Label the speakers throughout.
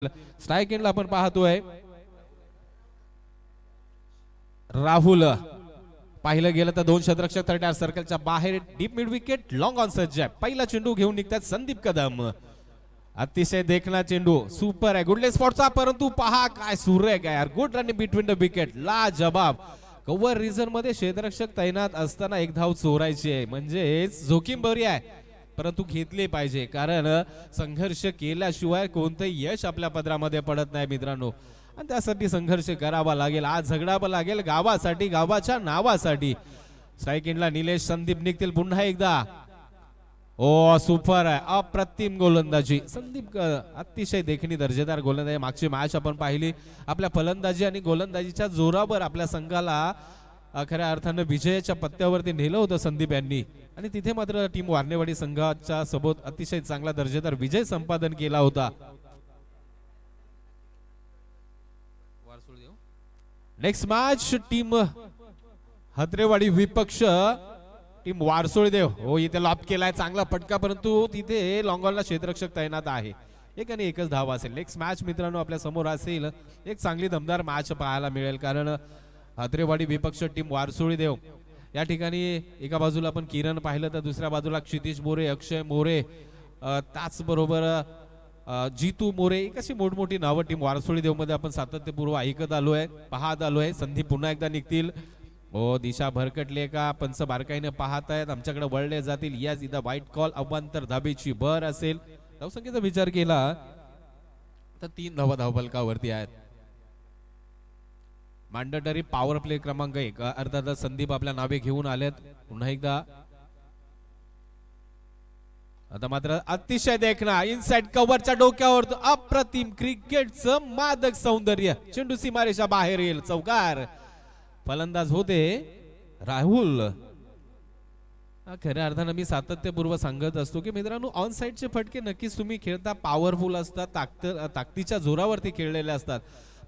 Speaker 1: Strike एंडला आपण पाहतोय राहुल पाहिलं गेलं तर दोन क्षेत्ररक्षक थर्ड सर्कलच्या बाहेर deep mid wicket long on सज्ज आहे. पहिला चेंडू घेऊन निघतात संदीप कदम. अतिशय देखना चेंडू सुपर आहे गुडले स्पॉटचा, परंतु पहा काय सुरेख आहे यार. Good running between the wicket, ला जबाब. कव्हर रिझन मध्ये क्षेत्ररक्षक तैनात असताना एक धाव चोरायची आहे म्हणजे जोखीम बरी आहे, परंतु घेतले पाहिजे कारण संघर्ष केल्याशिवाय कोणतेही यश आपल्या पदरामध्ये पडत नाही मित्रांनो. आणि त्यासाठी संघर्ष करावा लागेल, आज झगडावं लागेल गावासाठी, गावाच्या नावासाठी. स्ट्राइक एंडला निलेश संदीप निघतील पुन्हा एकदा. ओ सुपर आहे, अप्रतिम गोलंदाजी. संदीप अतिशय देखणी दर्जेदार गोलंदाजी. मागची मॅच आपण पाहिली, आपल्या फलंदाजी आणि गोलंदाजीच्या जोरावर आपल्या संघाला खऱ्या अर्थानं विजयाच्या पत्त्यावरती नेलं होतं संदीप यांनी. आणि तिथे मात्र टीम वारणेवाडी संघाच्या सोबत अतिशय चांगला दर्जेदार विजय संपादन केला होता. नेक्स्ट मॅच टीम हत्रेवाडी विपक्ष टीम वारसोळीदेव. हो इथे लॉप केलाय, चांगला फटका, परंतु तिथे लॉंगॉनला क्षेत्ररक्षक तैनात आहे. एक आणि एकच धाव असेल. नेक्स्ट मॅच मित्रांनो आपल्या समोर असेल, एक चांगली दमदार मॅच पाहायला मिळेल कारण हत्रेवाडी विपक्ष टीम वारसोळीदेव या ठिकाणी एका बाजूला आपण किरण पाहिलं तर दुसऱ्या बाजूला क्षितिज मोरे, अक्षय मोरे, त्याचबरोबर जीतू मोरे, एक अशी मोठमोठी नावं टीम वारसोळीदेव मध्ये आपण सातत्यपूर्व ऐकत आलोय, पाहत आलोय. संदीप पुन्हा एकदा निघतील. हो दिशा भरकटली का, पंच बारकाईने पाहत आहेत, आमच्याकडे वळले जातील. यस इथं वाईट कॉल, अवांतर धाबेची भर असेल. धावसंख्येचा विचार केला तर 3 धावा धावफलकावरती आहेत. मॅन्डेटरी पॉवर प्ले क्रमांक 1 अर्थात संदीप आपल्या नावे घेऊन आलेत पुन्हा एकदा. आता मात्र अतिशय देखना इनसाइड कव्हरच्या डोक्यावर अप्रतिम क्रिकेटचं मादक सौंदर्य. चेंडू सीमारेषा बाहेर येईल, चौकार. फलंदाज होते राहुल. खऱ्या अर्थानं मी सातत्यपूर्व सांगत असतो की मित्रांनो ऑन साइडचे फटके नक्कीच तुम्ही खेळता पॉवरफुल असतात, ताकदीच्या जोरावरती खेळलेले असतात,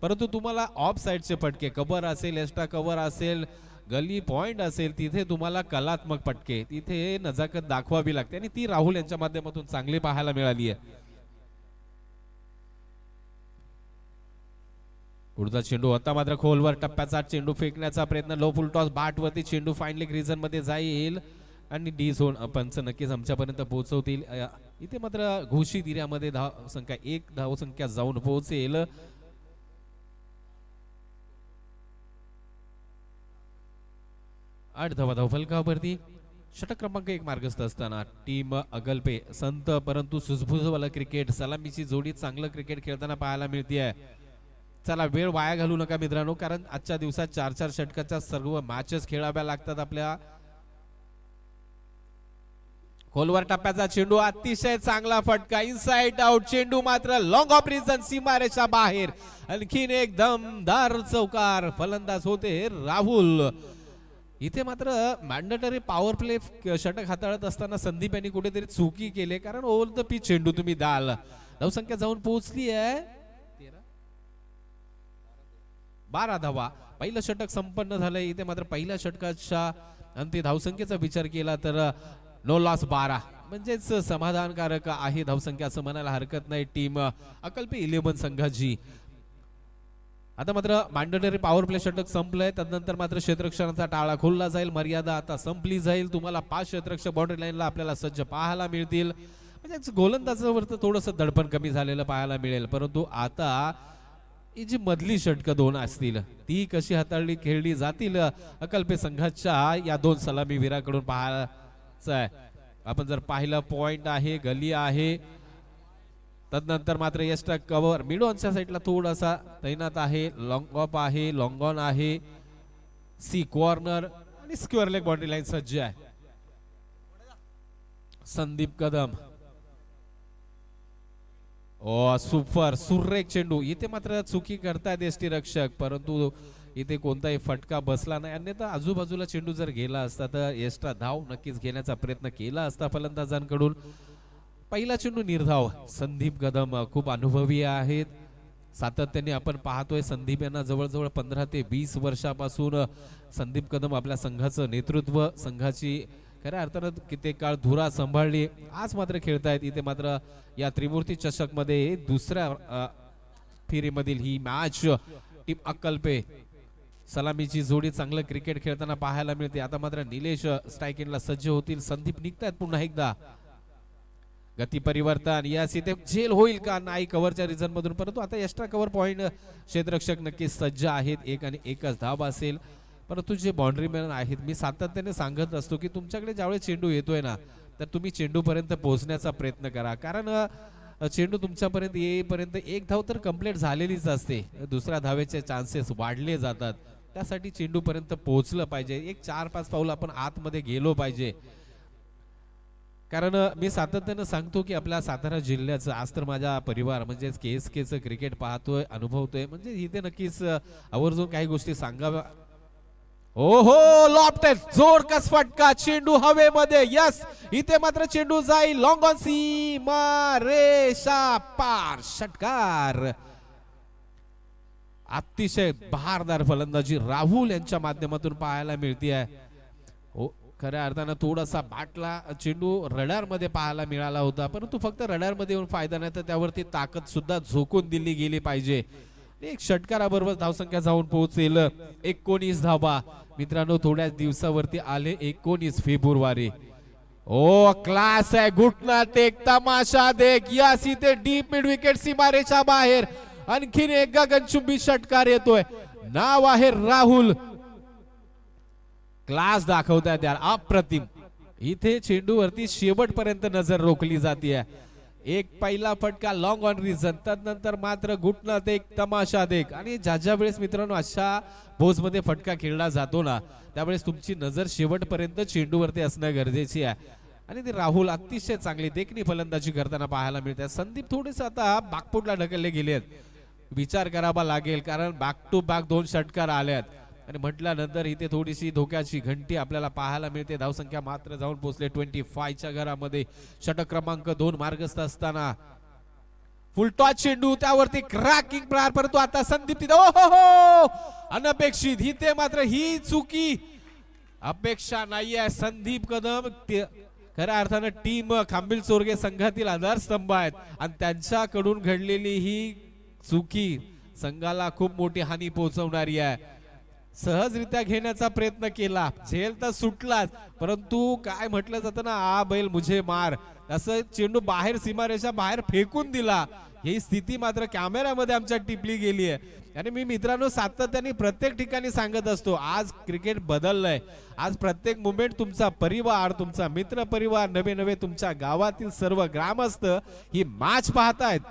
Speaker 1: परंतु तुम्हाला ऑफ साइडचे फटके कव्हर असेल, एक्स्ट्रा कव्हर असेल, गली पॉइंट असेल, तिथे तुम्हाला कलात्मक फटके, तिथे नजाकत दाखवावी लागते आणि ती राहुल यांच्या माध्यमातून चांगली पाहायला मिळाली आहे. पुढचा चेंडू आता मात्र खोलवर टप्प्याचा चेंडू फेकण्याचा प्रयत्न, लो फुल टॉस बाट वरती चेंडू फायनली रिजन मध्ये जाईल आणि डी झोन पंच नक्कीच आमच्यापर्यंत पोहोचवतील. इथे मात्र घोशी दिऱ्यामध्ये धावसंख्या 1 धावसंख्या जाऊन पोहोचेल. आठ धावा धावफलकावरती. षटक क्रमांक 1 मार्गस्थ असताना टीम अगलपे संत परंतु सुझबुझवाला क्रिकेट, सलामीची जोडी चांगलं क्रिकेट खेळताना पाहायला मिळते. चला वेळ वाया घालू नका मित्रांनो, कारण आजच्या दिवसात 4-4 षटकाच्या सर्व मॅचेस खेळाव्या लागतात आपल्या. खोलवर टप्प्याचा चेंडू, अतिशय चांगला फटका, इनसाइड आउट. चेंडू मात्र लॉंग ऑफ रिजन, सीमारेषा बाहेर. आणखीन एक दमदार चौकार. फलंदाज होते राहुल. इथे मात्र मॅन्डेटरी पॉवर प्ले षटक हाताळत असताना संदीप यांनी कुठेतरी चुकी केली, कारण ओव्हर द पिच चेंडू तुम्ही दाल. धावसंख्या जाऊन पोहोचली आहे 12 धावा. पहिलं षटक संपन्न झालंय. इथे मात्र पहिल्या षटकाच्या अंती धावसंख्येचा विचार केला तर नो लॉस 12 म्हणजेच समाधानकारक आहे धावसंख्या असं म्हणायला हरकत नाही टीम अकल्पे 11 संघाची. आता मात्र मॅन्डेटरी पॉवर प्ले षटक संपलंय, त्यानंतर मात्र क्षेत्ररक्षणाचा टाळा खोलला जाईल. मर्यादा आता संपली जाईल. तुम्हाला 5 क्षेत्ररक्षक बाउंड्री लाईनला आपल्याला सज्ज पाहायला मिळतील. म्हणजे गोलंदाजावर तर थोडंसं दडपण कमी झालेलं पाहायला मिळेल, परंतु आता ही जी मधली षटकं 2 असतील ती कशी हाताळली खेळली जातील अकल्पे संघाच्या या 2 सलामीवीराकडून पाहायचं आहे. आपण जर पाहिलं पॉइंट आहे, गली आहे, तदनंतर मात्र एक्स्ट्रा कव्हर मिड ऑनच्या साईडला थोडासा तैनात आहे, लॉंग ऑफ आहे, लॉंग ऑन आहे, सी कॉर्नर आणि स्क्वेअर लेग बाउंड्री लाईन सज्ज आहे. संदीप कदम. ओ सुपर सुरेख चेंडू. इथे मात्र चुकी करतायत यष्टीरक्षक, परंतु इथे कोणताही फटका बसला नाही, अन्यथा आजूबाजूला चेंडू जर गेला असता तर एक्स्ट्रा धाव नक्कीच घेण्याचा प्रयत्न केला असता फलंदाजांकडून. पहिला चेंडू निर्धाव. संदीप कदम खूप अनुभवी आहेत, सातत्याने आपण पाहतोय संदीप यांना जवळजवळ 15 ते 20 वर्षापासून संदीप कदम आपल्या संघाचं नेतृत्व, संघाची खऱ्या अर्थानं कित्येक काळ धुरा सांभाळली. आज मात्र खेळतायत. इथे मात्र या त्रिमूर्ती चषक मध्ये दुसऱ्या फेरीमधील ही मॅच टीम अक्कलपे सलामीची जोडी चांगलं क्रिकेट खेळताना पाहायला मिळते. आता मात्र निलेश स्ट्राईक एंडला सज्ज होतील. संदीप निघतायत पुन्हा एकदा. गती परिवर्तन यास इथे झेल होईल का नाही कव्हरच्या रिझन मधून, परंतु आता एक्स्ट्रा कव्हर पॉइंट क्षेत्ररक्षक नक्की सज्ज आहेत. एक आणि एकच धाव असेल. परंतु जे बाउंड्री मॅन आहेत, मी सातत्याने सांगत असतो की तुमच्याकडे ज्यावेळेस चेंडू येतोय ना, तर तुम्ही चेंडू पर्यंत पोहोचण्याचा प्रयत्न करा. कारण चेंडू तुमच्यापर्यंत येईपर्यंत एक धाव तर कंप्लीट झालेलीच असते. दुसऱ्या धावेचे चान्सेस वाढले जातात. त्यासाठी चेंडू पर्यंत पोहोचलं पाहिजे. एक 4-5 पाऊल आपण आतमध्ये गेलो पाहिजे. कारण मी सातत्याने सांगतो की आपल्या सातारा जिल्ह्याचं आज तर माझा परिवार म्हणजेच KSKचं क्रिकेट पाहतोय, अनुभवतोय, म्हणजे इथे नक्कीच आवर्जून काही गोष्टी सांगाव्या. ओहो लॉफ्टेड जोरकस फटका, चेंडू हवेमध्ये. यस, इथे मात्र चेंडू जाईल लॉंग ऑन सीमा रेषा पार. षटकार. अतिशय बहारदार फलंदाजी राहुल यांच्या माध्यमातून पाहायला मिळते आहे. खऱ्या अर्थानं थोडासा बाटला चेंडू रडार मध्ये पाहायला मिळाला होता, परंतु फक्त रडार मध्ये येऊन फायदा नाही, तर त्यावरती ताकद सुद्धा झोकून दिली गेली पाहिजे. एक षटकाराबरोबर धावसंख्या जाऊन पोहोचेल 19 धावा. मित्रांनो थोड्याच दिवसावरती आले 19 फेब्रुवारी. ओ क्लास आहे, घुटनात एक तमाशा देख. यास इथे डीप मिड विकेट सीमारेच्या बाहेर आणखीन एक गगनचुंबी षटकार येतोय. नाव आहे राहुल. क्लास दाखवतात यार, अप्रतिम. इथे चेंडूवरती शेवटपर्यंत नजर रोखली जाते. एक पहिला फटका लॉंग ऑन रिझन, त्यानंतर मात्र घुटनात एक तमाशा देख. आणि ज्या वेळेस मित्रांनो अशा बोज मध्ये फटका खेळला जातो ना, त्यावेळेस तुमची नजर शेवटपर्यंत चेंडूवरती असणं गरजेची आहे. आणि ते राहुल अतिशय चांगली देखणी फलंदाजी करताना पाहायला मिळते. संदीप थोडेसे आता बॅकफुटला ढकलले गेलेत. विचार करावा लागेल, कारण बॅक टू बॅक 2 षटकार आल्यात आणि म्हटल्यानंतर इथे थोडीशी धोक्याची घंटी आपल्याला पाहायला मिळते. धावसंख्या मात्र जाऊन पोहोचले 25 च्या घरामध्ये. षटक क्रमांक 2 मार्गस्थ असताना फुलटॉस चेंडू, त्यावरती क्रॅकिंग प्रहार, परंतु आता संदीप तिथे ओहो अनपेक्षित. इथे मात्र ही चुकी अपेक्षा नाहीये. संदीप कदम खऱ्या अर्थानं टीम खांबिल चोरगे संघातील आधारस्तंभ आहेत आणि त्यांच्याकडून घडलेली ही चुकी संघाला खूप मोठी हानी पोहोचवणारी आहे. सहजरित्या घेण्याचा प्रयत्न केला, झेल तर सुटलाच, परंतु काय म्हटलं जातं ना, आ बैल मुझे मार, असं चेंडू बाहेर सीमारेषा बाहेर फेकून दिला. ही स्थिती मात्र कॅमेऱ्यामध्ये आमच्या टिपली गेली आहे. आणि मी मित्रांनो सातत्याने प्रत्येक ठिकाणी सांगत असतो, आज क्रिकेट बदललंय. आज प्रत्येक मुमेंट तुमचा परिवार, तुमचा मित्र परिवार, नवे नवे तुमच्या गावातील सर्व ग्रामस्थ ही मॅच पाहतायत.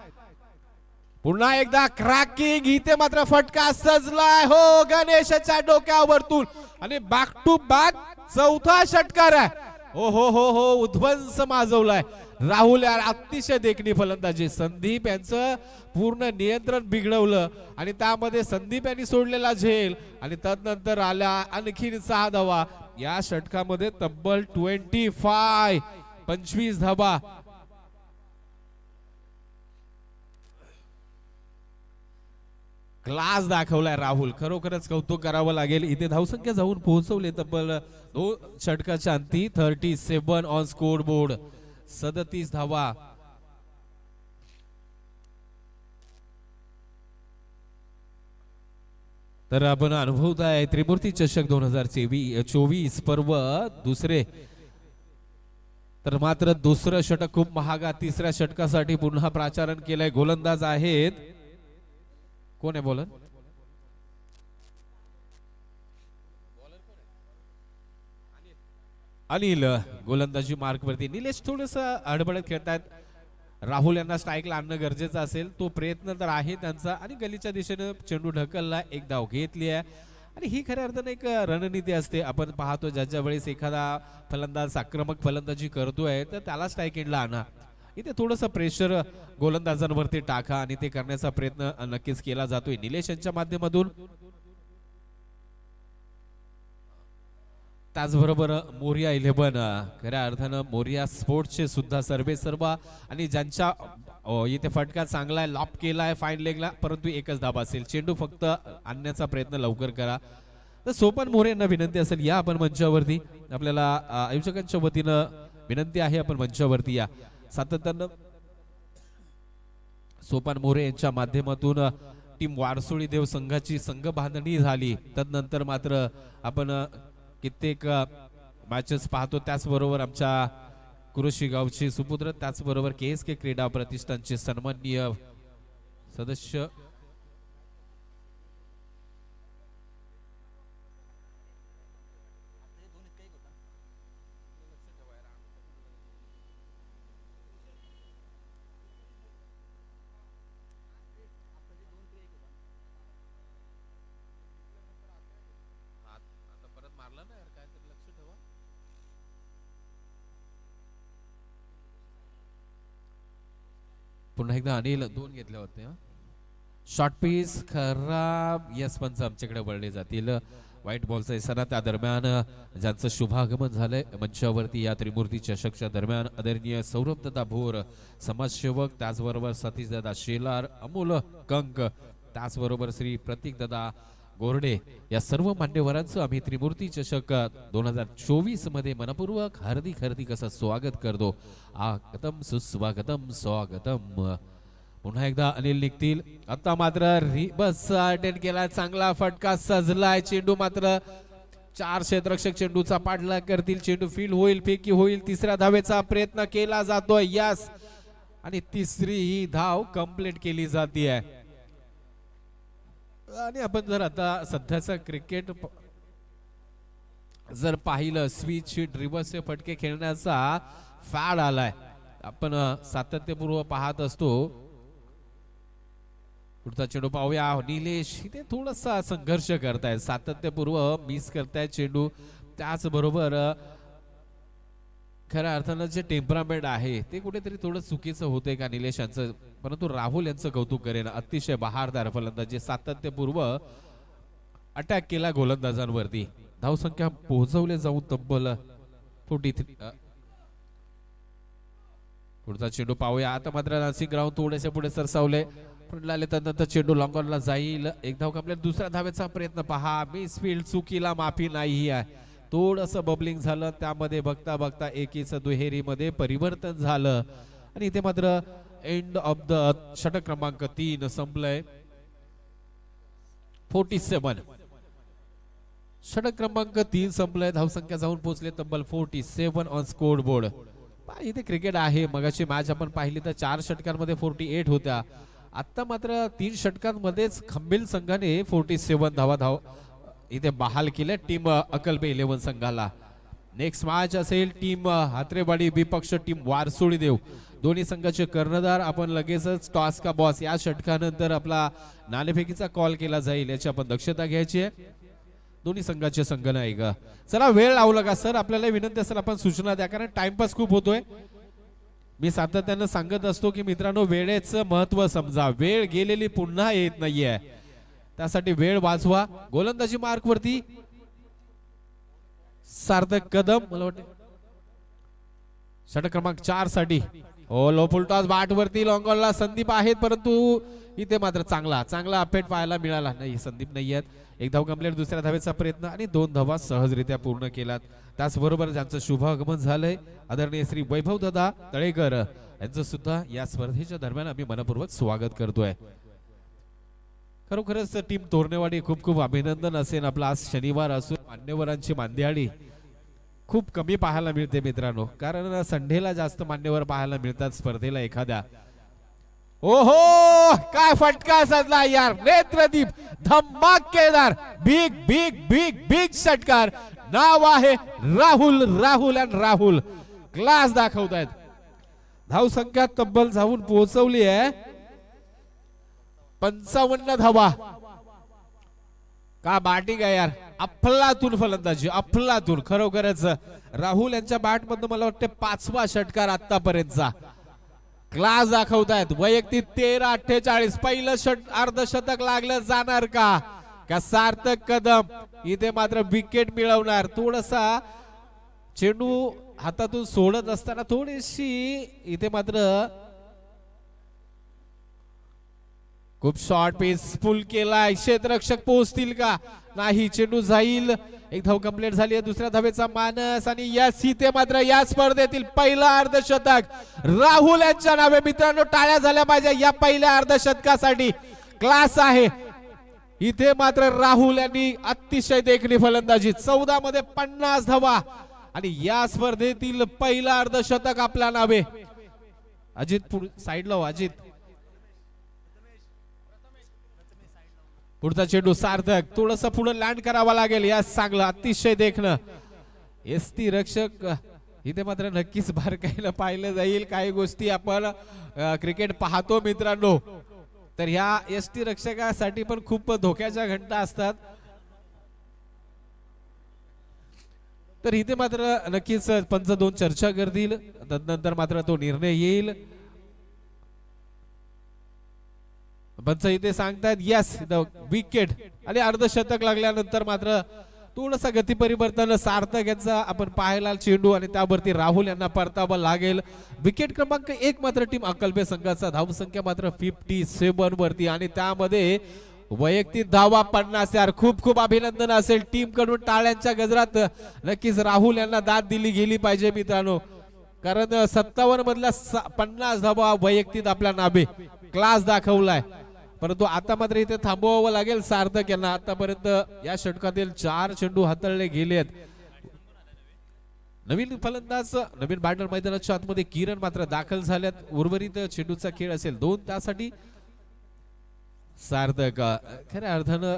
Speaker 1: पुन्हा एकदा क्रॅकिंग, इथे मात्र फटका सजलाय हो गणेशच्या डोक्यावरतून आणि बॅक टू बॅक 4था षटकार आहे. हो हो हो हो, उध्वंस माजवलाय राहुल यार. अतिशय देखणी फलंदाजी. संदीप यांचं पूर्ण नियंत्रण बिघडवलं आणि त्यामध्ये संदीप यांनी सोडलेला झेल आणि तदनंतर आल्या आणखीन 6 धावा. या षटकामध्ये तब्बल 25 धावा. क्लास दाखवलाय राहुल, खरोखरच कौतुक करावं लागेल. इथे धावसंख्या जाऊन पोहोचवले तब्बल 2 षटकाच्या अंती 37 ऑन स्कोर बोर्ड. 37 धावा. तर आपण अनुभवताय त्रिमूर्ती चषक 2024 पर्व दुसरे. तर मात्र दुसरं षटक खूप महागा. 3ऱ्या षटकासाठी पुन्हा प्राचारण केलंय. गोलंदाज आहेत, कोण आहे बॉलर? अनिल. गोलंदाजी मार्क वरती निलेश थोडस अडबडत खेळतायत. राहुल यांना स्ट्राईकला आणणं गरजेचं असेल, तो प्रयत्न तर आहे त्यांचा. आणि गलीच्या दिशेने चेंडू ढकलला, एक धाव घेतली आहे. आणि ही खऱ्या अर्थाने एक रणनीती असते. आपण पाहतो ज्या वेळेस एखादा फलंदाज आक्रमक फलंदाजी करतोय तर त्याला स्ट्राईक एंडला आणा. इथे थोडंसं प्रेशर गोलंदाजांवरती टाका आणि ते करण्याचा प्रयत्न नक्कीच केला जातोय निलेश यांच्या माध्यमातून. त्याचबरोबर मोरिया 11 खऱ्या अर्थानं मोरिया स्पोर्ट्सचे सुद्धा सर्व आणि ज्यांच्या इथे फटका चांगला आहे, लॉप केलाय फाईन लेगला, परंतु एकच धाब असेल. चेंडू फक्त आणण्याचा प्रयत्न लवकर करा. तर सोपन मोरे यांना विनंती असेल, या आपण मंचावरती. आपल्याला आयोजकांच्या वतीनं विनंती आहे, आपण मंचावरती या. सातत्यानं सोपान मोरे यांच्या माध्यमातून टीम वारसोळी देव संघाची संघ बांधणी झाली. तदनंतर मात्र आपण कित्येक मॅचेस पाहतो. त्याचबरोबर आमच्या कृषी गावचे सुपुत्र, त्याचबरोबर KSK क्रीडा प्रतिष्ठानचे सन्माननीय सदस्य पुन्हा एकदा अनिल दोन घेतले होते. शॉर्ट पीस खराब. यस पंच आमच्याकडे वळले जातील. व्हाईट बॉलचा इशारा. त्या दरम्यान ज्यांचं शुभागमन झालंय मंचावरती या त्रिमूर्ती चषकच्या दरम्यान आदरणीय सौरभ दादा भोर समाजसेवक, त्याचबरोबर सतीश दादा शेलार, अमोल कंक, त्याचबरोबर श्री प्रतीक दादा गोरडे या सर्व मान्यवरांचं आम्ही त्रिमूर्ती चषक 2024 मध्ये मनपूर्वक हार्दिक असं स्वागत करतो. आगतम सुस्वागतम स्वागतम. पुन्हा एकदा अनिल निघतील. आता मात्र रिबस अटेंड केला. चांगला फटका सजलाय. चेंडू मात्र 4 क्षेत्ररक्षक चेंडूचा पाठलाग करतील. चेंडू फील्ड होईल, फेकी होईल. तिसऱ्या धावेचा प्रयत्न केला जातोय. यस. आणि तिसरी ही धाव कंप्लीट केली जाते. आणि आपण जर आता सध्याचा क्रिकेट जर पाहिलं, स्विच हिट रिव्हर्सचे फटके खेळण्याचा फॅड आलाय. आपण सातत्यपूर्व पाहत असतो. पुढचा चेंडू पाहूया. निलेश इथे थोडासा संघर्ष करतायत, सातत्यपूर्व मिस करतायत चेंडू. त्याचबरोबर खऱ्या अर्थानं जे टेम्परामेंट आहे ते कुठेतरी थोडं चुकीचं होतंय का निलेश यांचं. परंतु राहुल यांचं कौतुक करेन. अतिशय बहारदार फलंदाज, सातत्यपूर्व अटॅक केला गोलंदाजांवरती. धावसंख्या पोहोचवले जाऊन तब्बल 43. पुढचा चेंडू पाहूया. आता मात्र नासिक ग्राउंड थोडेसे पुढे सरसावले. त्यानंतर चेंडू लॉंगॉनला जाईल. एक धाव कंप्लीट. दुसऱ्या धावेचा प्रयत्न पहा. मिसफील्ड, चुकीला माफी नाही आहे. थोडंसं बबलिंग झालं. त्यामध्ये बघता बघता एकीचं दुहेरीमध्ये परिवर्तन झालं. आणि इथे मात्र एंड ऑफ द षटक क्रमांक 3 संपलंय. 47. षटक क्रमांक 3 संपलंय. धावसंख्या जाऊन पोहोचले तब्बल 47 ऑन स्कोर बोर्ड. इथे क्रिकेट आहे. मगाची मॅच आपण पाहिली तर 4 षटकांमध्ये 48 होत्या. आता मात्र 3 षटकांमध्येच खंबील संघाने 47 धावा इथे बहाल केल्या टीम अकल्पे 11 संघाला. नेक्स्ट मॅच असेल टीम हात्रेवाडी विपक्ष टीम वारसोळी देव. दोन्ही संघाचे कर्णधार आपण लगेचच टॉस का बॉस या षटकानंतर आपला नाणेफेकीचा कॉल केला जाईल याची आपण दक्षता घ्यायची आहे. दोन्ही संघाचे संघनायक. चला वेळ लावला का सर, आपल्याला विनंती असेल आपण सूचना द्या, कारण टाइमपास खूप होतोय. मी सातत्याने सांगत असतो की मित्रांनो वेळेचं महत्व समजा. वेळ गेलेली पुन्हा येत नाहीये, त्यासाठी वेळ वाचवा. गोलंदाजी मार्क वरती सार्थक कदम. मला वाटतं षटक क्रमांक 4 साठी लो फुलटॉस बाट वरती लॉंगॉनला संदीप आहेत, परंतु इथे मात्र चांगला अपेट पाहायला मिळाला नाही. संदीप नाही आहेत. एक धाव कंप्लीट. दुसऱ्या धावेचा प्रयत्न आणि 2 धावा सहजरित्या पूर्ण केलात. त्याचबरोबर ज्यांचं शुभागमन झालंय आदरणीय श्री वैभव दादा तळेकर यांचं सुद्धा या स्पर्धेच्या दरम्यान आम्ही मनपूर्वक स्वागत करतोय. खरोखरच टीम तोरणेवाडी खूप खूप अभिनंदन असेल. आपला आज शनिवार असून मान्यवरांची मांदियाळी खूप कमी पाहायला मिळते मित्रांनो, कारण संडेला जास्त मान्यवर पाहायला मिळतात स्पर्धेला एखाद्या. ओहो काय फटका साधला यार. नेत्रदीप धमाकेदार बिग बिग बिग बिग षटकार. नाव आहे राहुल क्लास दाखवतायत. धावसंख्या तब्बल जाऊन पोहोचवली आहे 55 धावा. का बॅटिंग आहे यार. अफलातून फलंदाजी, अफलातून. खरोखरच राहुल यांच्या बॅट मधून मला वाटते 5वा षटकार आतापर्यंतचा. क्लास दाखवतायत. वैयक्तिक 13-48. पहिलं अर्धशतक लागलं जाणार का सार्थक कदम इथे मात्र विकेट मिळवणार. थोडासा चेंडू हातातून सोडत असताना थोडीशी इथे मात्र खूप शॉर्ट पेस पुल केलाय, क्षेत्ररक्षक पोहोचतील का नाही, चेंडू जाईल, एक धाव कंप्लीट झाली आहे, दुसऱ्या धावेचा मानस आणि यस इथे मात्र या स्पर्धेतील पहिला अर्धशतक राहुल यांच्या नावे. मित्रांनो टाळ्या झाल्या पाहिजे या पहिल्या अर्धशतकासाठी, क्लास आहे इथे मात्र राहुल यांनी अतिशय देखणी फलंदाजी, 14 मध्ये 50 धावा आणि या स्पर्धेतील पहिला अर्धशतक आपल्या नावे. अजित साइडला हो अजित. पुढचा चेंडू सार्थक, थोडस पुढे लँड करावा लागेल, या चांगलं अतिशय देखणं. एसटी रक्षक इथे मात्र नक्कीच बारकाईनं पाहिलं जाईल, काही गोष्टी आपण क्रिकेट पाहतो मित्रांनो, तर ह्या एसटी रक्षकासाठी पण खूप धोक्याच्या घंटा असतात. तर इथे मात्र नक्कीच पंच दोन चर्चा करतील, तदनंतर मात्र तो निर्णय येईल. पंच इथे सांगतात यस विकेट आणि अर्धशतक लागल्यानंतर मात्र थोडसा गती परिवर्तन सार्थक यांचा आपण पाहायला चेंडू आणि त्यावरती राहुल यांना परतावा लागेल. विकेट क्रमांक 1 मात्र टीम अक्कलबे संघाचा, धावसंख्या मात्र 57 वरती आणि त्यामध्ये वैयक्तिक धावा 50. यार खूप खूप अभिनंदन असेल टीम कडून, टाळ्यांच्या गजरात नक्कीच राहुल यांना दाद दिली गेली पाहिजे मित्रांनो, कारण 57 मधल्या 50 धावा वैयक्तिक आपल्या नावे, क्लास दाखवलाय. परंतु आता मात्र इथे थांबवावं लागेल सार्थक यांना. आतापर्यंत या षटकातील 4 चेंडू हाताळले गेलेत. नवीन फलंदाज नवीन बॅटर मैदानाच्या आतमध्ये किरण मात्र दाखल झाल्यात. उर्वरित चेंडूचा खेळ असेल 2 तासाठी. सार्थक खऱ्या अर्थानं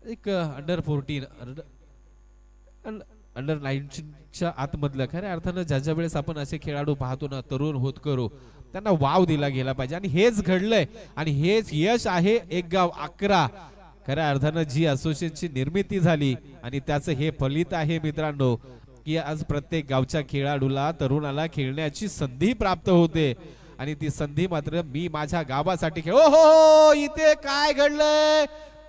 Speaker 1: एक अंडर 14 अंडर 19च्या आतमधलं, खऱ्या अर्थानं ज्या वेळेस आपण असे खेळाडू पाहतो ना, तरुण होत करू, त्यांना वाव दिला गेला पाहिजे आणि हेच घडलंय आणि हेच यश आहे एक गाव 11 खऱ्या अर्थानं जी असोसिएशनची निर्मिती झाली आणि त्याचं हे फलित आहे मित्रांनो, की आज प्रत्येक गावच्या खेळाडूला तरुणाला खेळण्याची संधी प्राप्त होते आणि ती संधी मात्र मी माझ्या गावासाठी खेळ. हो इथे काय घडलंय,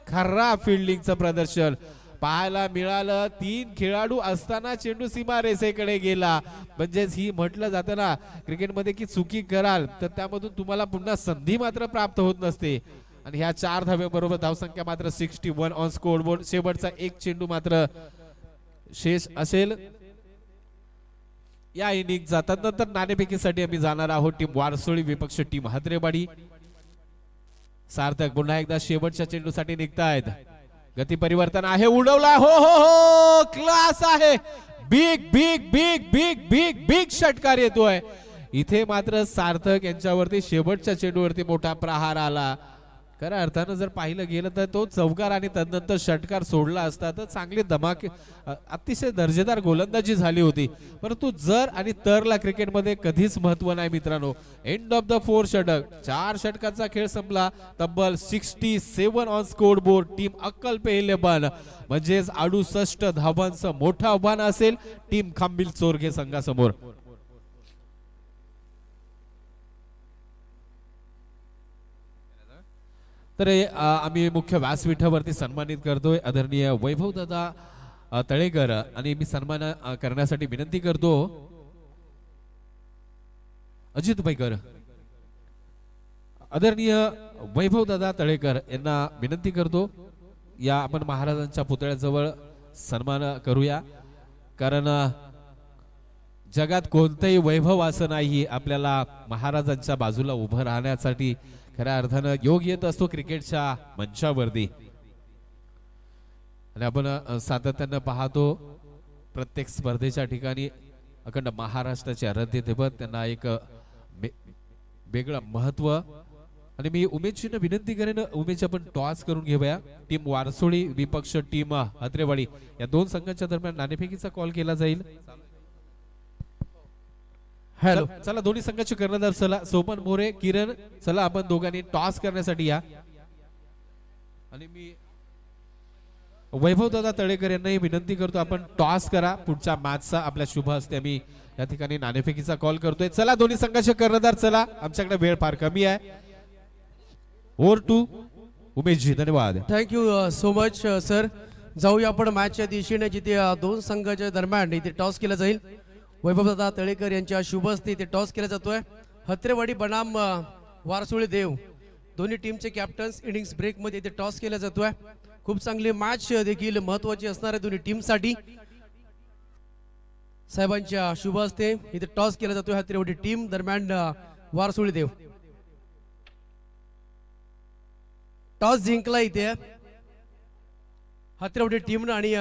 Speaker 1: खरा फिल्डिंगचं प्रदर्शन पाहायला मिळालं. 3 खेळाडू असताना चेंडू सीमा रेषेकडे गेला, म्हणजेच ही म्हटलं जातं ना क्रिकेटमध्ये की चुकी कराल तर त्यामधून तुम्हाला पुन्हा संधी मात्र प्राप्त होत नसते. आणि ह्या 4 धाव्याबरोबर धावसंख्या मात्र 61 ऑन स्कोरबोर्ड. शेवटचा एक चेंडू मात्र शेष असेल या इनिंग जातात. नंतर नाणेफेकीसाठी आम्ही जाणार आहोत टीम वारसोळी विपक्ष टीम हत्रेवाडी. सार्थक पुन्हा एकदा शेवटच्या चेंडूसाठी निघतायत. गती परिवर्तन आहे, उडवला, हो हो हो क्लास आहे. Big big big big big big षटकार येतोय इथे मात्र सार्थक यांच्यावरती. शेवटच्या चेंडूवरती मोठा प्रहार आला. खऱ्या अर्थानं जर पाहिलं गेलं तर तो चौकार आणि तदनंतर षटकार सोडला असता तर चांगली धमाके अतिशय दर्जेदार गोलंदाजी झाली होती. परंतु जर आणि तरला क्रिकेटमध्ये कधीच महत्व नाही मित्रांनो. एंड ऑफ द 4 षटक, 4 षटकाचा खेळ संपला. तब्बल 67 ऑन स्कोर बोर्ड. टीम अक्कलपे 11 म्हणजेच 68 धावांचं मोठं आव्हान असेल टीम खांबिल चोरगे संघासमोर. तर आम्ही मुख्य व्यासपीठावरती सन्मानित करतोय आदरणीय वैभव दादा तळेकर आणि मी सन्मान करण्यासाठी विनंती करतो अजित भाईकर. आदरणीय वैभव दादा तळेकर यांना विनंती करतो या आपण महाराजांच्या पुतळ्याजवळ सन्मान करूया, कारण जगात कोणतंही वैभव असं नाही आपल्याला महाराजांच्या बाजूला उभं राहण्यासाठी. खऱ्या अर्थानं योग येत असतो क्रिकेटच्या मंचावरती आणि आपण सातत्यानं पाहतो प्रत्येक स्पर्धेच्या ठिकाणी अखंड महाराष्ट्राचे आराध्य दैवत, त्यांना एक वेगळं महत्व. आणि मी उमेशजींना विनंती करेन, उमेश आपण टॉस करून घेऊया. टीम वारसोळी विपक्ष टीम हत्रेवाडी या 2 संघांच्या दरम्यान नाणेफेकीचा कॉल केला जाईल. हॅलो चला दोन्ही संघाचे कर्णधार चला सोपन मोरे किरण, चला आपण दोघांनी टॉस करण्यासाठी या. आणि मी वैभव दादा तळेकर यांनाही विनंती करतो आपण टॉस करा. पुढच्या मॅचचा आपल्या शुभ हस्ते आम्ही या ठिकाणी नाणेफेकीचा कॉल करतोय. चला दोन्ही संघाचे कर्णधार चला, आमच्याकडे वेळ फार कमी आहे. Over to Umeshji. धन्यवाद.
Speaker 2: Thank you so much sir. जाऊया आपण मॅचच्या दिशेने जिथे 2 संघाच्या दरम्यान इथे टॉस केला जाईल. वैभवदादा तळेकर यांच्या शुभ हस्ते इथे टॉस केला जातोय. हत्रेवाडी बनाम वारसोळी देव दोन्ही टीमचे कॅप्टन्स इनिंग्स ब्रेक मध्ये इथे टॉस केला जातोय. खूप चांगली मॅच देखील महत्वाची असणार आहे दोन्ही टीमसाठी. साहेबांच्या शुभ हस्ते इथे टॉस केला जातोय हत्रेवडी टीम दरम्यान वारसोळी देव टॉस जिंकला इथे हत्रेवडी टीम आणि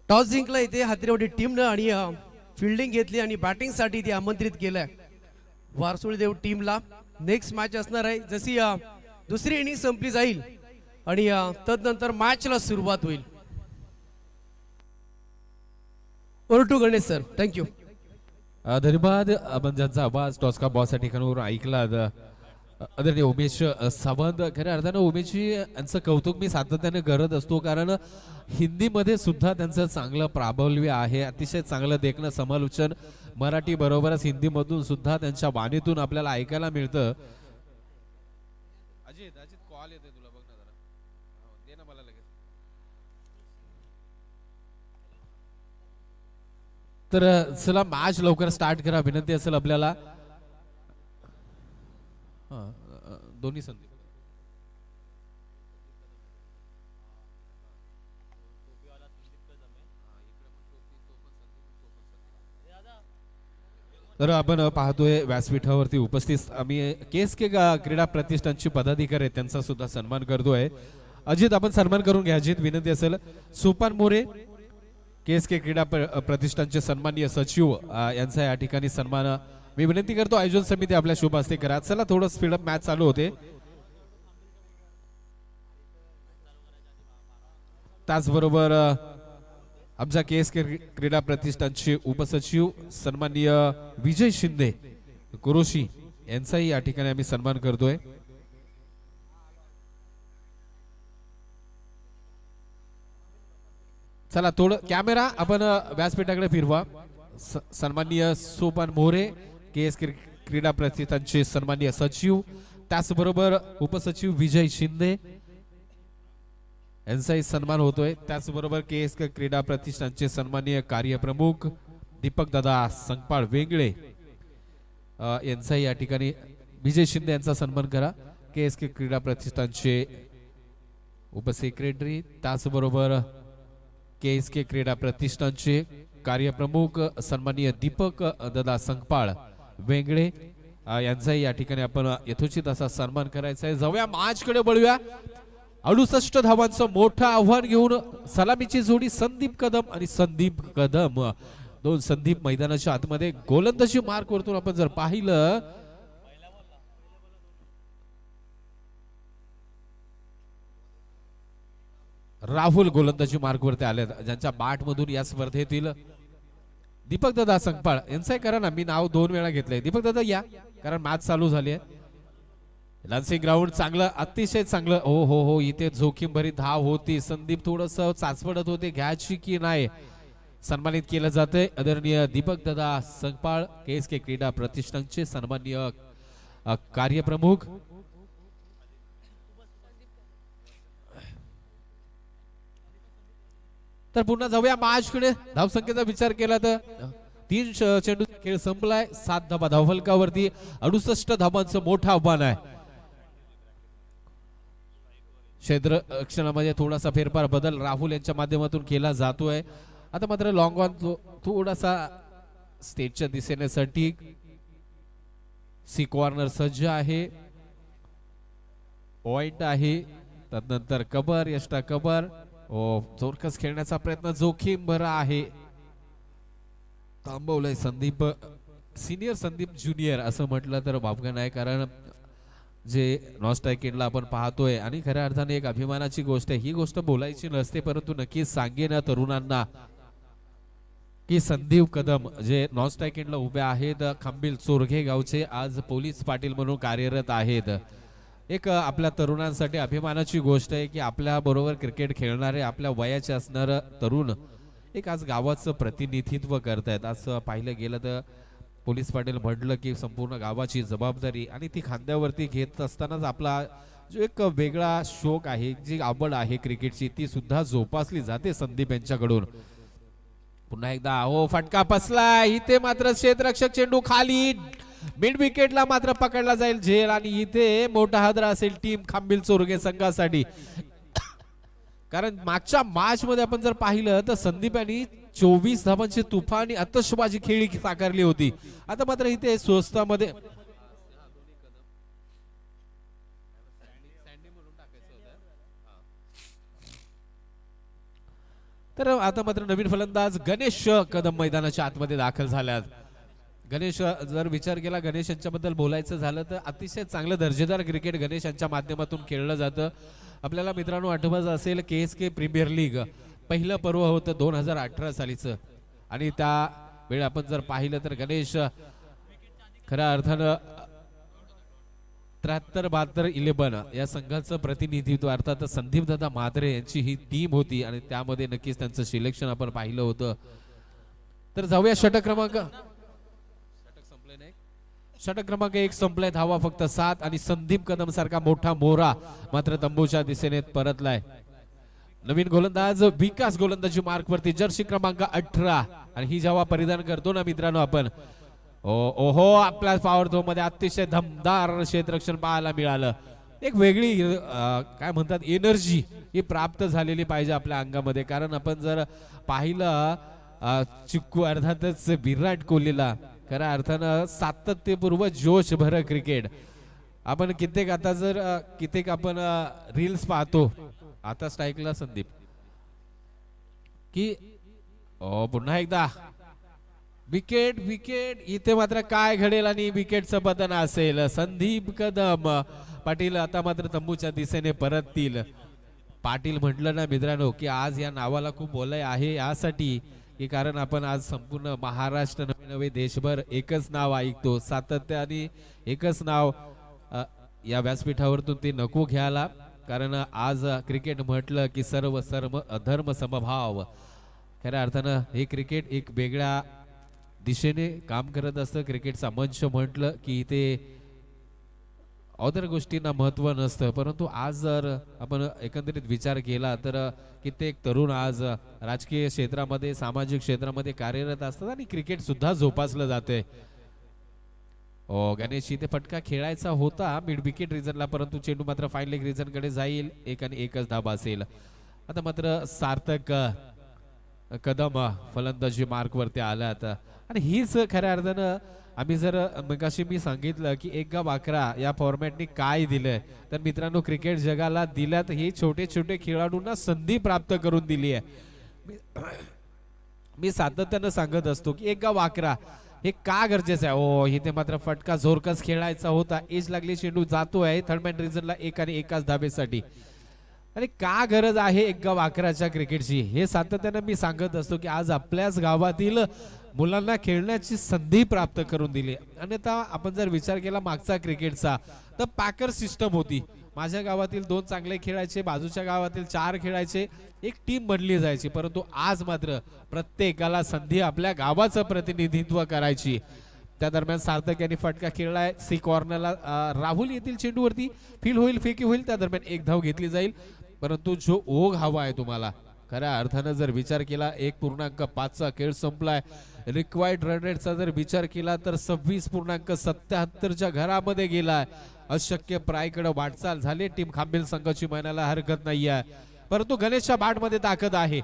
Speaker 2: टॉस जिंकला इथे हत्रेवडी टीमनं आणि फिल्डिंग घेतली आणि बॅटिंग साठी ते आमंत्रित केलंय वारसोळी देव टीमला. नेक्स्ट मॅच असणार आहे जशी दुसरी इनिंग संपली जाईल आणि तदनंतर मॅचला सुरुवात होईल. Over to Ganesh sir. Thank you.
Speaker 1: धन्यवाद. आपण ज्यांचा आवाज टॉसका बॉस या ठिकाणावरून ऐकला आदरणीय उमेश सावंत. खऱ्या अर्थानं उमेशजी यांचं कौतुक मी सातत्याने करत असतो कारण हिंदीमध्ये सुद्धा त्यांचं चांगलं प्राबल्य आहे. अतिशय चांगलं देखणं समालोचन मराठी बरोबरच हिंदीमधून सुद्धा त्यांच्या वाणीतून आपल्याला ऐकायला मिळतं. अजित अजित कॉल येते तुला बघ ना जरा दे ना मला लगेच. तर चला मॅच लवकर स्टार्ट करा विनंती असेल आपल्याला. दोन्ही संधी तर आपण पाहतोय व्यासपीठावरती उपस्थित आम्ही KSK क्रीडा प्रतिष्ठानचे पदाधिकारी आहेत त्यांचा सुद्धा सन्मान करतोय. अजित आपण सन्मान करून घ्या. अजित विनंती असेल. सुपान मोरे KSK क्रीडा प्रतिष्ठानचे सन्माननीय सचिव यांचा या ठिकाणी सन्मान मी विनंती करतो आयोजन समिती आपल्या शुभ हस्ते करा. चला थोडं स्पीडअप मॅच चालू होते. त्याचबरोबर आमच्या KSK क्रीडा प्रतिष्ठानचे उपसचिव सन्माननीय विजय शिंदे कुरोशी यांचाही या ठिकाणी आम्ही सन्मान करतोय. चला थोडं कॅमेरा आपण व्यासपीठाकडे फिरवा. सन्माननीय सोपान मोरे KSK क्रीडा प्रतिष्ठानचे सन्माननीय सचिव त्याचबरोबर उपसचिव विजय शिंदे यांचाही सन्मान होतोय. त्याचबरोबर KSK क्रीडा प्रतिष्ठानचे सन्माननीय कार्यप्रमुख दीपक दादा संगपाळ वेंगळे यांचाही या ठिकाणी विजय शिंदे यांचा सन्मान करा. KSK क्रीडा प्रतिष्ठानचे उपसेक्रेटरी त्याचबरोबर KSK क्रीडा प्रतिष्ठानचे कार्यप्रमुख सन्माननीय दीपक दादा संगपाळ वेंगळे यांचाही या ठिकाणी आपण यथोचित असा सन्मान करायचा आहे. जाऊया मॅच कडे वळूया. 68 धावांचं मोठं आव्हान घेऊन सलामीची जोडी संदीप कदम आणि संदीप कदम दोन संदीप मैदानाच्या आतमध्ये गोलंदाजी मार्क वरतून आपण जर पाहिलं राहुल गोलंदाजी मार्ग वरती आले ज्यांच्या बाट मधून या स्पर्धेतील दीपक दादा संगपाळ यांचं करा ना. मी नाव 2 वेळा घेतलंय. दीपक दादा या कारण मॅच चालू झाली आहे. लान्सिंग ग्राउंड चांगलं अतिशय चांगलं. हो हो हो इथे जोखीम भरी धाव होती. संदीप थोडस चाचपडत होते घ्यायची की नाही. सन्मानित केलं जातंय आदरणीय दीपक दादा संगपाळ KSK क्रीडा प्रतिष्ठानचे सन्माननीय कार्यप्रमुख. तर पुन्हा जाऊया मॅच कडे. धावसंख्येचा विचार केला तर 3 चेंडू खेळ संपलाय. 7 धावा धावफलकावरती 68 धावांचं मोठं आव्हान आहे. क्षेत्र रक्षणामध्ये थोडासा फेरफार बदल राहुल यांच्या माध्यमातून केला जातोय. आता मात्र लॉंग ऑन थोडासा स्टेजच्या दिसेण्यासाठी सी कॉर्नर सज्ज आहे. पॉइंट आहे तदनंतर कबर यष्टा कबर चोरकस खेळण्याचा प्रयत्न जोखीम भरा आहे. थांबवलंय संदीप सिनियर संदीप ज्युनियर असं म्हटलं तर बाबगा नाही कारण जे नॉस्टॅकेटला आपण पाहतोय आणि खऱ्या अर्थाने एक अभिमानाची गोष्ट आहे. ही गोष्ट बोलायची नसते परंतु नक्कीच सांगेन तरुणांना की संदीप कदम जे नॉस्टॅकेटला उभे आहेत खंबील चोरघे गावचे आज पोलीस पाटील म्हणून कार्यरत आहेत. एक आपल्या तरुणांसाठी अभिमानाची गोष्ट आहे की आपल्या बरोबर क्रिकेट खेळणारे आपल्या वयाचे असणारे तरुण एक आज गावाचं प्रतिनिधित्व करतायत. असं पाहिलं गेलं तर पोलीस पाटील म्हटलं की संपूर्ण गावाची जबाबदारी आणि ती खांद्यावरती घेत असतानाच आपला जो एक वेगळा शौक आहे, जी आवड आहे क्रिकेटची, ती सुद्धा जोपासली जाते संदीप यांच्याकडून. पुन्हा एकदा हो फटका बसलाय इथे, मात्र क्षेत्ररक्षक चेंडू खाली, मिड विकेटला मात्र पकडला जाईल झेल आणि इथे मोठा हादरा असेल टीम खांबिल चोरगे संघासाठी. कारण मागच्या मॅच मध्ये आपण जर पाहिलं तर संदीप यांनी 24 धावांची तुफानी आतषबाजी खेळी साकारली होती. आता मात्र इथे स्वस्तामध्ये तर आता मात्र नवीन फलंदाज गणेश कदम मैदानाच्या आतमध्ये दाखल झाल्यात. गणेश जर विचार केला, गणेश यांच्याबद्दल बोलायचं झालं तर अतिशय चांगलं दर्जेदार क्रिकेट गणेश यांच्या माध्यमातून खेळलं जातं. आपल्याला मित्रांनो आठवत असेल KSK प्रीमियर लीग पहिलं पर्व होतं 2018 सालीचं आणि त्या वेळी आपण जर पाहिलं तर गणेश खऱ्या अर्थानं 73-72-11 या संघाचं प्रतिनिधित्व अर्थात संदीप दादा म्हात्रे यांची ही टीम होती आणि त्यामध्ये नक्कीच त्यांचं सिलेक्शन आपण पाहिलं होतं. तर जाऊया षटक क्रमांक 1 संपलाय. धावा फक्त 7 आणि संदीप कदम सारखा मोठा मोरा मात्र तंबूच्या दिशेने परतलाय. नवीन गोलंदाज विकास गोलंदाजी मार्क वरती, जर्सी क्रमांक 18 आणि ही जेव्हा परिधान करतो ना मित्रांनो आपण, ओहो आपल्या पॉवर थ्रो मध्ये अतिशय दमदार क्षेत्ररक्षण पाहायला मिळालं. एक वेगळी काय म्हणतात एनर्जी ही प्राप्त झालेली पाहिजे आपल्या अंगामध्ये. कारण आपण जर पाहिलं चिक्कू अर्थातच विराट कोहलीला खऱ्या अर्थानं सातत्यपूर्व जोश भर क्रिकेट आपण कित्येक आपण रील्स पाहतो. आता स्ट्राईकला संदीप की पुन्हा एकदा विकेट इथे मात्र काय घडेल आणि विकेटचं पतन असेल. संदीप कदम पाटील आता मात्र तंबूच्या दिशेने परततील. पाटील म्हटलं ना मित्रांनो की आज या नावाला खूप बोलाय आहे यासाठी की कारण आपण आज संपूर्ण महाराष्ट्र नवे देशभर एकच नाव ऐकतो सातत्याने, एकच नाव या व्यासपीठावरतून ते नको घ्यायला. कारण आज क्रिकेट म्हटलं की सर्व अधर्म समभाव. खऱ्या अर्थानं हे क्रिकेट एक वेगळ्या दिशेने काम करत असतं. क्रिकेटचा मंच म्हटलं की इथे अदर गोष्टींना महत्व नसतं, परंतु आज जर आपण एकंदरीत विचार केला तर कित्येक तरुण आज राजकीय क्षेत्रामध्ये, सामाजिक क्षेत्रामध्ये कार्यरत असतात आणि क्रिकेट सुद्धा जोपासलं जाते. गणेश इथे फटका खेळायचा होता मिड विकेट रिजनला, परंतु चेंडू मात्र फाईन लेग रिजन कडे जाईल. 1 आणि 1च धाबा असेल. आता मात्र सार्थक कदम फलंदाजी मार्क वरती आल्यात आणि हीच खऱ्या अर्थानं आम्ही जर मगाशी मी सांगितलं की 1-11 या फॉर्मॅटने काय दिलंय तर मित्रांनो क्रिकेट जगाला दिल्यात हे छोटे छोटे खेळाडूंना संधी प्राप्त करून दिली आहे. मी सातत्यानं सांगत असतो की 1-11 हे का गरजेचं आहे. इथे मात्र फटका जोरकस खेळायचा होता, एज लागली, चेंडू जातोय थर्ड मॅन रिजनला 1 आणि 1च धाबेसाठी. अरे का गरज आहे 1-11च्या क्रिकेटची हे सातत्यानं मी सांगत असतो की आज आपल्याच गावातील मुलांना खेळण्याची संधी प्राप्त करून दिली. आणि आता आपण जर विचार केला मागचा क्रिकेटचा तर पॅकर सिस्टम होती. माझ्या गावातील 2 चांगले खेळायचे, बाजूच्या गावातील 4 खेळायचे, एक टीम बनली जायची. परंतु आज मात्र प्रत्येकाला संधी आपल्या गावाचं प्रतिनिधित्व करायची. त्या दरम्यान सार्थक यांनी फटका खेळलाय सी कॉर्नरला. राहुल येथील चेंडूवरती फील होईल, फेकी होईल, त्या दरम्यान 1 धाव घेतली जाईल. परंतु जो ओघ हवा आहे तुम्हाला खऱ्या अर्थानं जर विचार केला 1.5चा खेळ संपलाय. रिक्वायर्ड रन रेटचा जर विचार केला तर 26.77च्या घरामध्ये गेलाय. अशक्य प्रायकडे वाटचाल झाली टीम खांबेल संघाची म्हणायला हरकत नाहीये. परंतु गणेशच्या बॅटमध्ये ताकद आहे,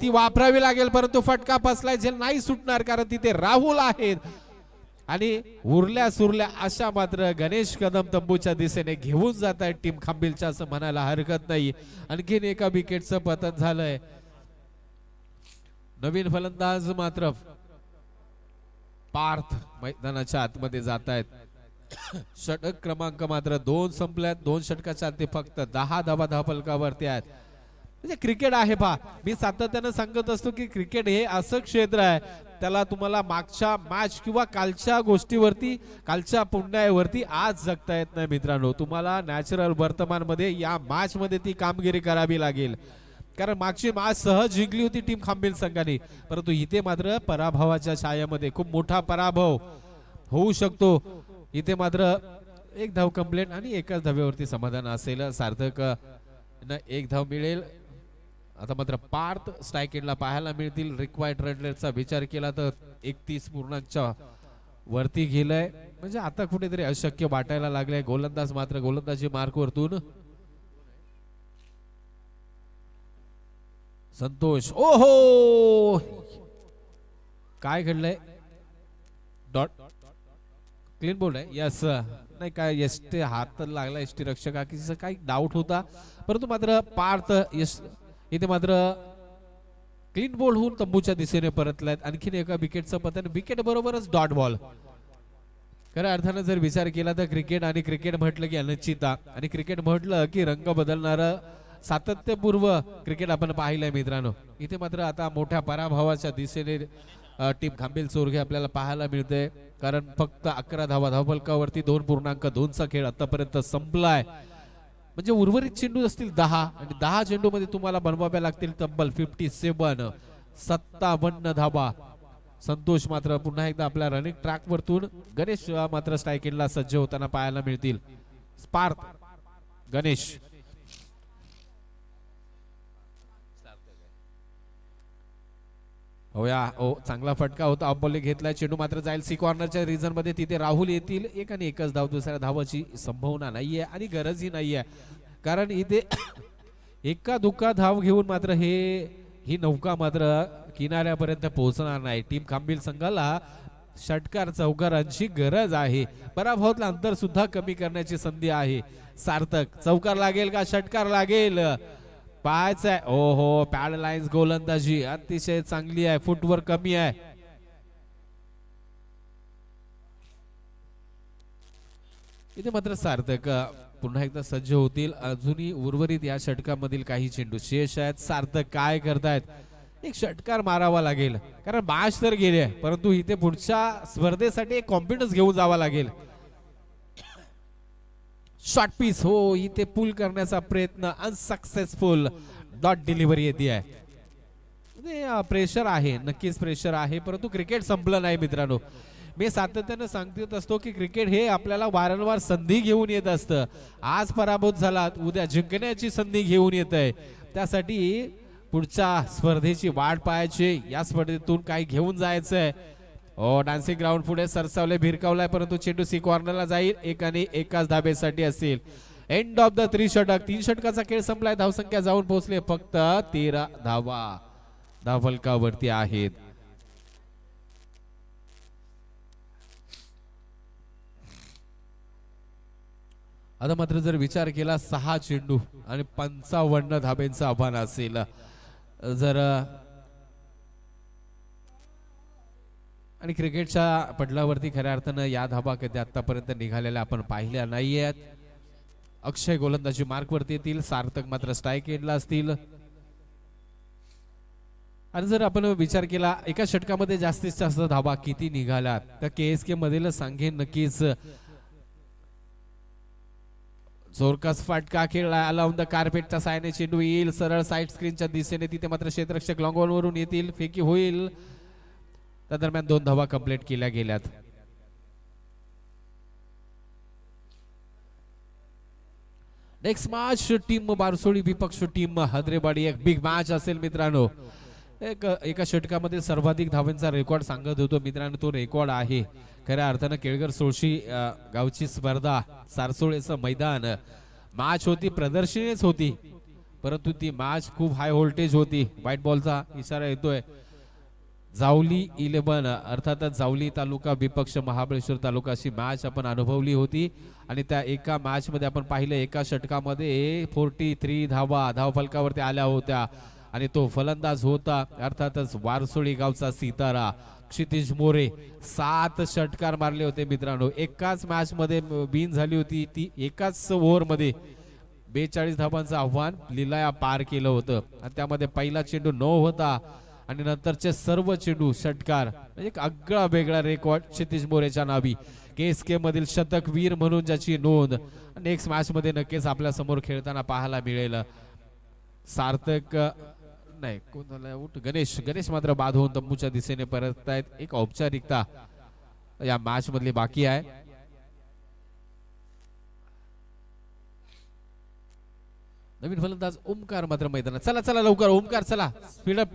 Speaker 1: ती वापरावी लागेल. परंतु फटका फसलाय, जे नाही सुटणार कारण तिथे राहुल आहेत आणि उरल्या सुरल्या अशा मात्र गणेश कदम तंबूच्या दिशेने घेऊन जात आहेत टीम खांबेलच्या असं म्हणायला हरकत नाही. आणखीन एका विकेटचं पतन झालंय. नवीन फलंदाज मात्र पार्थ मैदानाच्या आतमध्ये जात आहेत. षटक क्रमांक मात्र 2 संपल्यात. 2 षटकाच्या अंती फक्त 10 धावा धावफलकावरती आहेत. म्हणजे क्रिकेट आहे पहा, मी सातत्यानं सांगत असतो की क्रिकेट हे असं क्षेत्र आहे त्याला तुम्हाला मागच्या मॅच किंवा कालच्या गोष्टीवरती, कालच्या पुण्यावरती आज जगता येत नाही मित्रांनो. तुम्हाला नॅचरल वर्तमान मध्ये या मॅच मध्ये ती कामगिरी करावी लागेल. कारण मागची मॅच सहज जिंकली होती टीम खांबेल संघाने, परंतु इथे मात्र पराभवाच्या छायामध्ये खूप मोठा पराभव होऊ शकतो. इथे मात्र एक धाव कंप्लीट आणि एकाच धाव्यावरती समाधान असेल. सार्थक ना एक धाव मिळेल. आता मात्र पार्थ स्ट्राईक एंडला पाहायला मिळतील. रिक्वायर्ड रन रेटचा विचार केला तर 31 वरती गेलाय. म्हणजे आता कुठेतरी अशक्य वाटायला लागलंय. गोलंदाज मात्र गोलंदाजी मार्क वरतून संतोष. ओहो काय घडलंय. डॉट क्लीन बोल्ड आहे. यस नाही काय एसटी हात लागला एसटी रक्षकाचा काही डाऊट होता परंतु मात्र पार्थ यश इथे मात्र क्लीन बोल्ड होऊन तंबूच्या दिशेने परतलायत. आणखीन एका विकेटचं पतन. विकेट बरोबरच डॉट बॉल. खऱ्या अर्थानं जर विचार केला तर क्रिकेट आणि क्रिकेट म्हटलं की अनिश्चितता आणि क्रिकेट म्हटलं की रंग बदलणारं सातत्यपूर्व क्रिकेट आपण पाहिलंय मित्रांनो. इथे मात्र आता मोठ्या पराभवाच्या दिशेने टीम खांबेल चोरघे आपल्याला पाहायला मिळते. कारण फक्त 11 धावा धावफलकावरती 2.2चा खेळ आतापर्यंत संपलाय. म्हणजे उर्वरित चेंडू असतील 10 आणि 10 चेंडू मध्ये तुम्हाला बनवाव्या लागतील तब्बल 57 धावा. संतोष मात्र पुन्हा एकदा आपल्या रनिंग ट्रॅक वरतून. गणेश मात्र स्ट्राईक एंडला सज्ज होताना पाहायला मिळतील. पार्थ गणेश हो या ओ चांगला फटका होता. अब्बोले घेतलाय. चेंडू मात्र जाईल सी कॉर्नरच्या रिजन मध्ये. तिथे राहुल येतील. एक आणि एकच धाव. दुसऱ्या धावाची संभावना नाहीये आणि गरजही नाहीये. कारण इथे एका दुका धाव घेऊन मात्र ही नौका मात्र किनाऱ्यापर्यंत पोहोचणार नाही. टीम खांबील संघाला षटकार चौकारांची गरज आहे. पराभवातलं अंतर सुद्धा कमी करण्याची संधी आहे. सार्थक चौकार लागेल का षटकार लागेल पाहायचं आहे. ओहो पॅड लाईन्स गोलंदाजी अतिशय चांगली आहे. फुटवर कमी आहे. इथे मात्र सार्थक पुन्हा एकदा सज्ज होतील. अजूनही उर्वरित या षटकामधील काही चेंडू शेष आहेत. सार्थक काय करतायत. एक षटकार मारावा लागेल कारण मॅच तर गेले परंतु इथे पुढच्या स्पर्धेसाठी एक कॉन्फिडन्स घेऊन जावा लागेल. शॉर्ट पीस हो इथे पुल करण्याचा प्रयत्न अनसक्सेसफुल. डॉट डिलिव्हरी येते आहे. प्रेशर आहे नक्कीच प्रेशर आहे परंतु क्रिकेट संपलं नाही मित्रांनो. मी सातत्याने सांगत असतो की क्रिकेट हे आपल्याला वारंवार संधी घेऊन येत असतं. आज पराभूत झाला उद्या जिंकण्याची संधी घेऊन येत आहे. त्यासाठी पुढच्या स्पर्धेची वाट पाहायची. या स्पर्धेतून काही घेऊन जायचंय. ओ डान्सिंग ग्राउंड पुढे सरसावले भिरकावलाय परंतु चेंडू सी कॉर्नरला जाईल. एक आणि एकाच धाबेसाठी असेल. एंड ऑफ द 3 षटक. 3 षटकाचा खेळ संपलाय. धावसंख्या जाऊन पोहोचले फक्त 13 धावा धावफलकावरती आहेत. आता मात्र जर विचार केला 6 चेंडू आणि 55 धाब्यांचं आव्हान असेल. जर आणि क्रिकेटच्या पटलावरती खऱ्या अर्थानं या धाबा कधी आतापर्यंत निघालेल्या आपण पाहिल्या नाहीयेत. अक्षय गोलंदाजी मार्क वरती येतील. सार्थक मात्र स्ट्राईक एंडला असतील. आणि जर आपण विचार केला एका षटकामध्ये जास्तीत जास्त धाबा किती निघाल्यात तर KSK मधील सांगेन नक्कीच. जोरकस फटका खेळला. अलाउन द कार्पेटच्या साहाय्याने चेंडू येईल सरळ साईड स्क्रीनच्या दिशेने. तिथे मात्र क्षेत्ररक्षक लॉंग ऑन वरून येतील. फेकी होईल. त्या दरम्यान 2 धावा कंप्लीट केल्या गेल्यात. नेक्स्ट मॅच टीम बारसोळी विपक्ष टीम हदरेवाडी. एक बिग मॅच असेल मित्रांनो. एका षटकामध्ये सर्वाधिक धावांचा रेकॉर्ड सांगत होतो मित्रांनो. तो रेकॉर्ड आहे खऱ्या अर्थानं केळगर सोळशी गावची स्पर्धा. सारसोळेचं मैदान. मॅच होती प्रदर्शनीच होती परंतु ती मॅच खूप हाय व्होल्टेज होती. व्हाईट बॉलचा इशारा येतोय. जावली 11 अर्थातच जावली तालुका विपक्ष महाबळेश्वर तालुका अशी मॅच आपण अनुभवली होती. आणि त्या एका मॅच मध्ये आपण पाहिलं एका षटकामध्ये 43 धावा धावफलकावरती आल्या होत्या. आणि तो फलंदाज होता अर्थातच वारसोळी गावचा सितारा क्षितिज मोरे. 7 षटकार मारले होते मित्रांनो. एकाच मॅच मध्ये विन झाली होती. ती एकाच ओव्हर मध्ये 42 धावांचं आव्हान लिलाया पार केलं होतं. आणि त्यामध्ये पहिला चेंडू 9 होता आणि नंतरचे सर्व चेंडू षटकार. एक आगळा वेगळा रेकॉर्ड क्षितिज मोरेच्या नावी. KSK मधील शतकवीर म्हणून ज्याची नोंद नेक्स्ट मॅच मध्ये नक्कीच आपल्या समोर खेळताना पाहायला मिळेल. सार्थक नाही कोणाला उठ गणेश मात्र बाद होऊन तंबूच्या दिशेने परततायत. एक औपचारिकता या मॅच मधली बाकी आहे. नवीन फलंदाज ओमकार मात्र मैदानात. चला चला लवकर ओमकार चला स्पीडअप.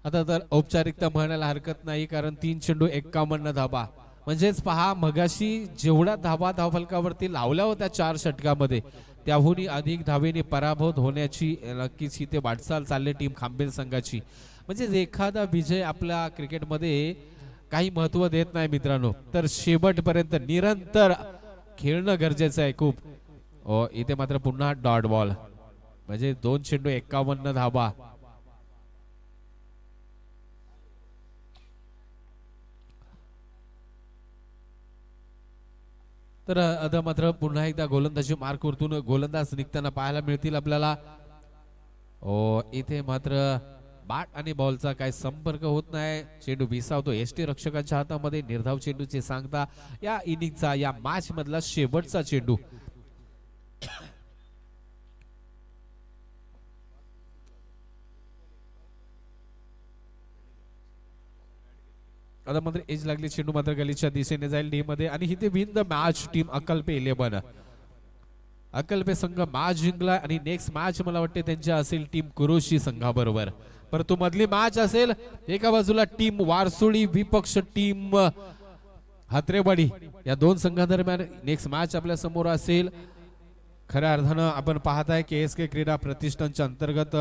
Speaker 1: आता तर औपचारिकता म्हणायला हरकत नाही कारण 3 चेंडू 51 धाबा. म्हणजेच पहा मगाशी जेवढ्या धाबा धावफलकावरती लावल्या होत्या 4 षटकामध्ये त्याहूनही अधिक धावेने पराभूत होण्याची नक्कीच इथे वाटचाल चालली टीम खांबेल संघाची. म्हणजे एखादा विजय आपल्या क्रिकेटमध्ये काही महत्व देत नाही मित्रांनो, तर शेवटपर्यंत निरंतर खेळणं गरजेचं आहे खूप. इथे मात्र पुन्हा डॉट बॉल. म्हणजे 2 चेंडू 51 धाबा. तर आता मात्र पुन्हा एकदा गोलंदाजी मार्कवरतून गोलंदाज निघताना पाहायला मिळतील आपल्याला. इथे मात्र बॅट आणि बॉलचा काही संपर्क होत नाही. चेंडू विसावतो एसटी रक्षकांच्या हातामध्ये. निर्धाव चेंडूचे सांगता या इनिंगचा या मॅच मधला शेवटचा चेंडू. आता मात्र एज लागली. चेंडू मात्र गलीच्या दिशेने जाईल डी मध्ये आणि इथे विन द मॅच टीम अकल्पे 11. अकल्पे संघ मॅच जिंकला आणि नेक्स्ट मॅच मला वाटते त्यांच्या असेल टीम कुरोशी संघाबरोबर. परंतु मधली मॅच असेल एका बाजूला टीम वारसोळी विपक्ष टीम हात्रेवाडी. या 2 संघांदरम्यान नेक्स्ट मॅच आपल्या समोर असेल. खऱ्या अर्थानं आपण पाहताय KSK क्रीडा प्रतिष्ठानच्या अंतर्गत